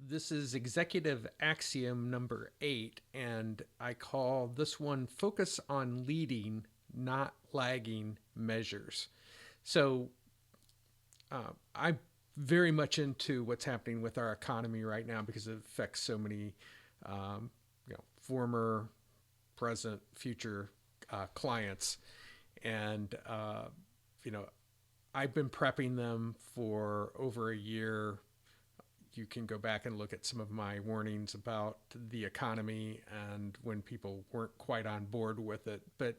This is executive axiom number 8, and I call this one Focus on Leading, Not Lagging Measures. So I'm very much into what's happening with our economy right now because it affects so many former, present, future clients. And, you know, I've been prepping them for over a year. You can go back and look at some of my warnings about the economy and when people weren't quite on board with it. But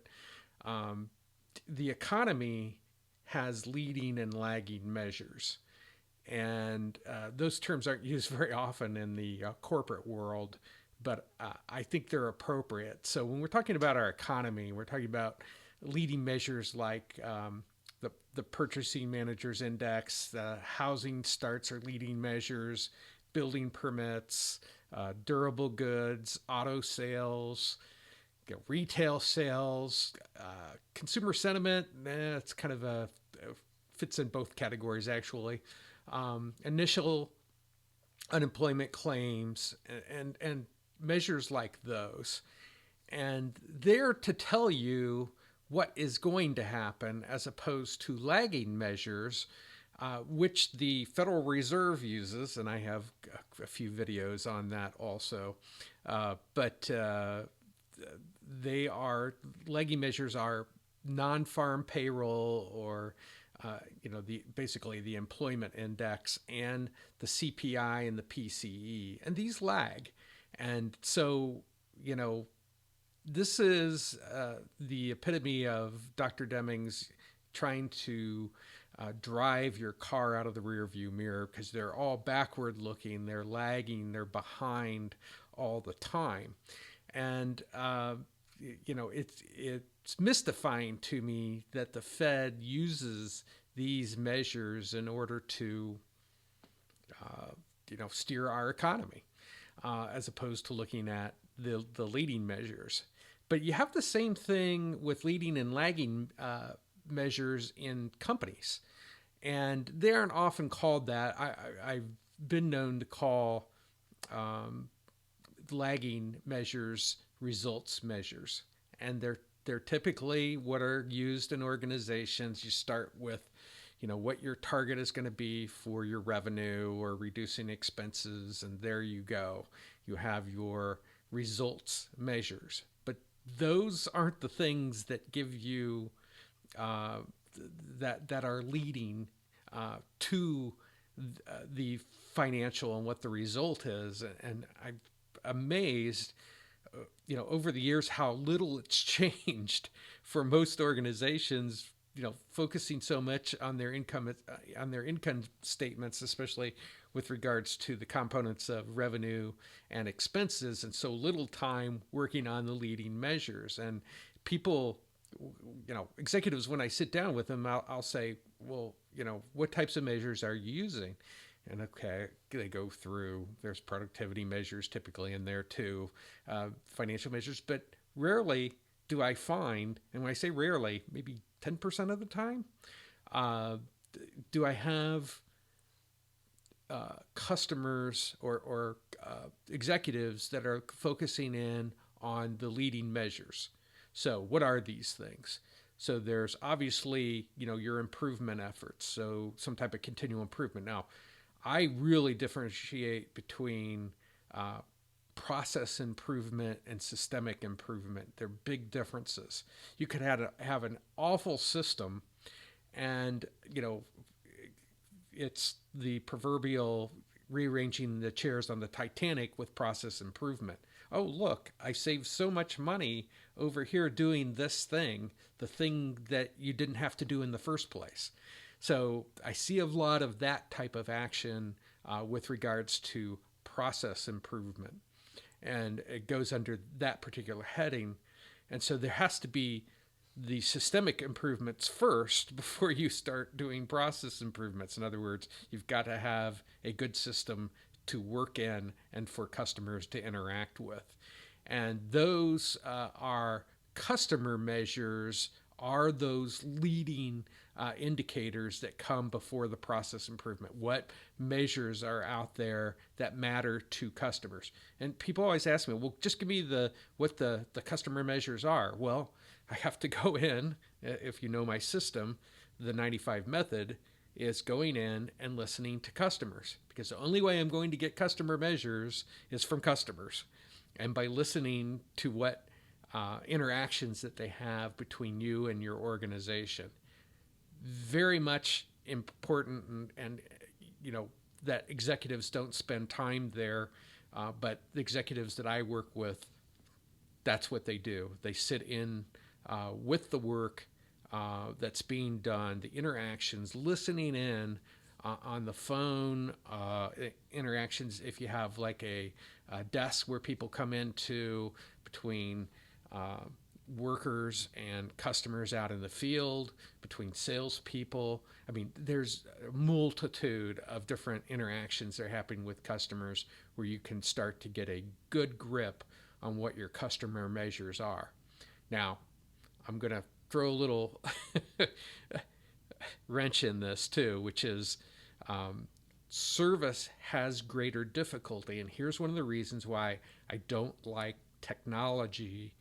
um, the economy has leading and lagging measures. And those terms aren't used very often in the corporate world, but I think they're appropriate. So when we're talking about our economy, we're talking about leading measures like the Purchasing Managers Index, the housing starts are leading measures, building permits, durable goods, auto sales, retail sales, consumer sentiment. It's kind of fits in both categories actually. Initial unemployment claims and measures like those, and they're to tell you what is going to happen as opposed to lagging measures, which the Federal Reserve uses, and I have a few videos on that also. But they are lagging measures are non-farm payroll or the basically the employment index and the CPI and the PCE, and these lag, and so this is the epitome of Dr. Deming's trying to drive your car out of the rearview mirror because they're all backward looking, they're lagging, they're behind all the time. And it's mystifying to me that the Fed uses these measures in order to steer our economy, as opposed to looking at the leading measures. But you have the same thing with leading and lagging measures in companies, and they aren't often called that. I've been known to call lagging measures results measures, and they're typically what are used in organizations. You start with what your target is going to be for your revenue or reducing expenses, and there you go, you have your results measures. But those aren't the things that give you that are leading to the financial and what the result is. And I'm amazed over the years how little it's changed for most organizations, focusing so much on their income statements, especially with regards to the components of revenue and expenses, and so little time working on the leading measures. And people, executives, when I sit down with them, I'll say, well, what types of measures are you using? And okay, they go through, there's productivity measures typically in there too, financial measures, but rarely do I find, and when I say rarely, maybe 10% of the time, do I have customers or executives that are focusing in on the leading measures. So what are these things? So there's obviously, your improvement efforts. So some type of continual improvement. Now, I really differentiate between process improvement and systemic improvement. They're big differences. You could have an awful system, and it's the proverbial rearranging the chairs on the Titanic with process improvement. Oh, look, I saved so much money over here doing this thing, the thing that you didn't have to do in the first place. So I see a lot of that type of action with regards to process improvement. And it goes under that particular heading. And so there has to be the systemic improvements first before you start doing process improvements. In other words, you've got to have a good system to work in and for customers to interact with. And those are customer measures are those leading indicators that come before the process improvement? What measures are out there that matter to customers? And people always ask me, well, just give me what the customer measures are. Well, I have to go in, if you know my system, the 95 method is going in and listening to customers, because the only way I'm going to get customer measures is from customers, and by listening to what interactions that they have between you and your organization. Very much important, and that executives don't spend time there, but the executives that I work with, that's what they do. They sit in with the work that's being done, the interactions, listening in on the phone, interactions. If you have like a desk where people come into between workers and customers out in the field, between salespeople. I mean, there's a multitude of different interactions that are happening with customers where you can start to get a good grip on what your customer measures are. Now, I'm going to throw a little wrench in this too, which is service has greater difficulty. And here's one of the reasons why I don't like technology,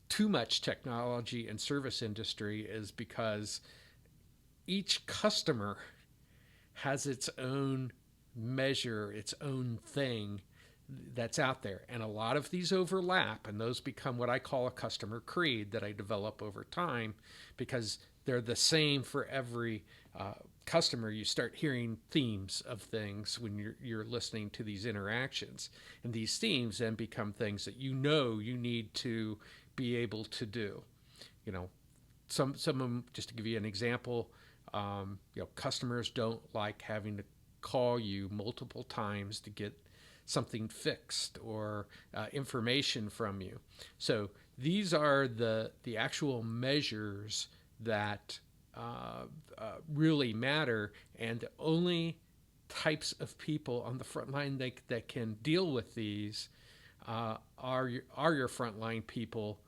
too much technology in service industry, is because each customer has its own measure, its own thing that's out there. And a lot of these overlap, and those become what I call a customer creed that I develop over time, because they're the same for every customer. You start hearing themes of things when you're listening to these interactions, and these themes then become things that you need to be able to do. Some of them, just to give you an example, customers don't like having to call you multiple times to get something fixed or information from you. So these are the actual measures that really matter, and the only types of people on the front line that can deal with these are your frontline people,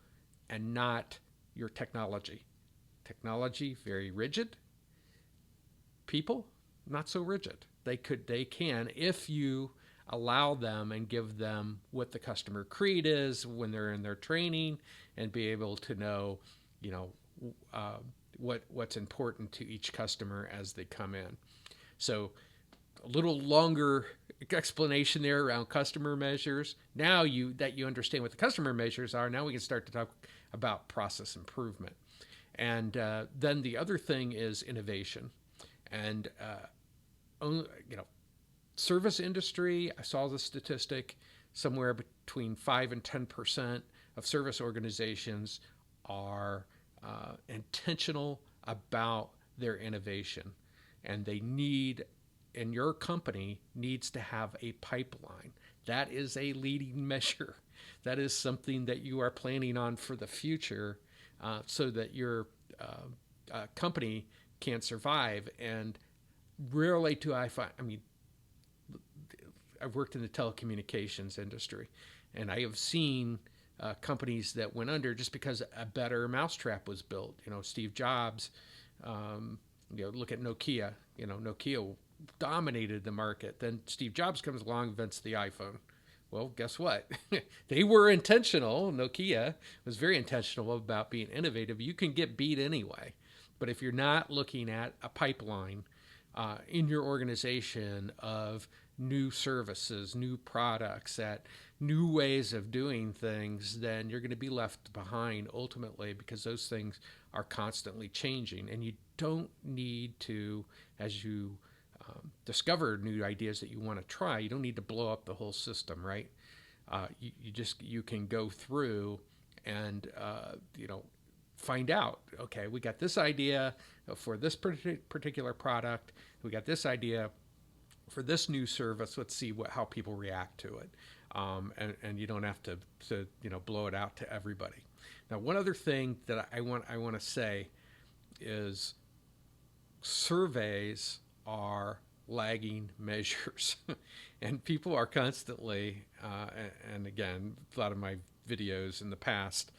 and not your technology. Technology, very rigid. People, not so rigid. They can, if you allow them and give them what the customer creed is when they're in their training, and be able to know, what's important to each customer as they come in. So a little longer explanation there around customer measures. Now that you understand what the customer measures are, now we can start to talk about process improvement. And then the other thing is innovation. And service industry, I saw the statistic, somewhere between 5 and 10% of service organizations are intentional about their innovation, and your company needs to have a pipeline. That is a leading measure. That is something that you are planning on for the future, so that your company can survive. And rarely do I find, I've worked in the telecommunications industry, and I have seen companies that went under just because a better mousetrap was built. Steve Jobs, look at Nokia. Nokia dominated the market. Then Steve Jobs comes along, invents the iPhone. Well, guess what? They were intentional. Nokia was very intentional about being innovative. You can get beat anyway. But if you're not looking at a pipeline in your organization of new services, new products, at new ways of doing things, then you're going to be left behind ultimately, because those things are constantly changing. And you don't need to, as you discover new ideas that you want to try, you don't need to blow up the whole system, right? You can go through and find out, okay, we got this idea for this particular product, we got this idea for this new service. Let's see how people react to it, and you don't have to blow it out to everybody. Now, one other thing that I want to say is surveys are lagging measures, and people are constantly, and again, a lot of my videos in the past,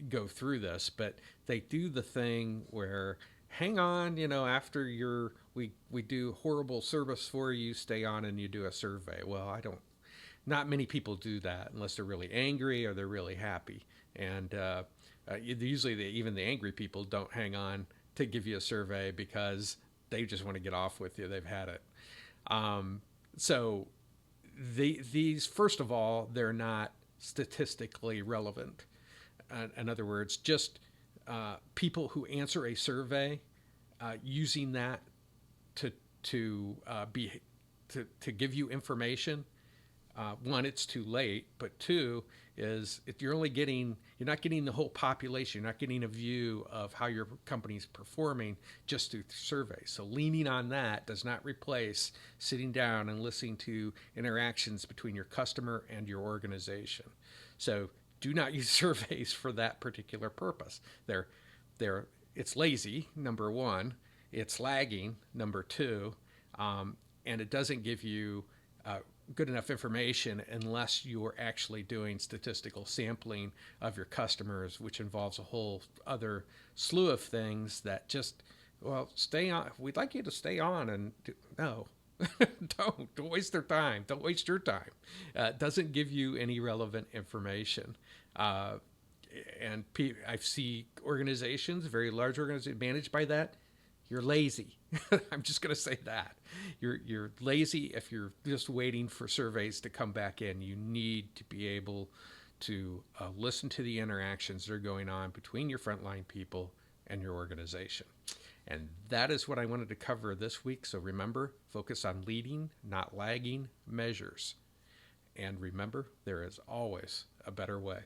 go through this, but they do the thing where hang on, after we do horrible service for you, stay on and you do a survey. Well, I don't. Not many people do that unless they're really angry or they're really happy. And usually, even the angry people don't hang on to give you a survey because they just want to get off with you. They've had it. So these, first of all, they're not statistically relevant. In other words, just people who answer a survey using that to to give you information. One, it's too late, but two is if you're not getting the whole population, you're not getting a view of how your company's performing just through surveys. So leaning on that does not replace sitting down and listening to interactions between your customer and your organization. So do not use surveys for that particular purpose. It's lazy, number one. It's lagging, number two, and it doesn't give you good enough information unless you're actually doing statistical sampling of your customers, which involves a whole other slew of things that just, well, stay on. We'd like you to stay on and no, don't waste their time. Don't waste your time. It doesn't give you any relevant information. And I see organizations, very large organizations, managed by that. You're lazy. I'm just going to say that. You're lazy if you're just waiting for surveys to come back in. You need to be able to listen to the interactions that are going on between your frontline people and your organization. And that is what I wanted to cover this week. So remember, focus on leading, not lagging measures. And remember, there is always a better way.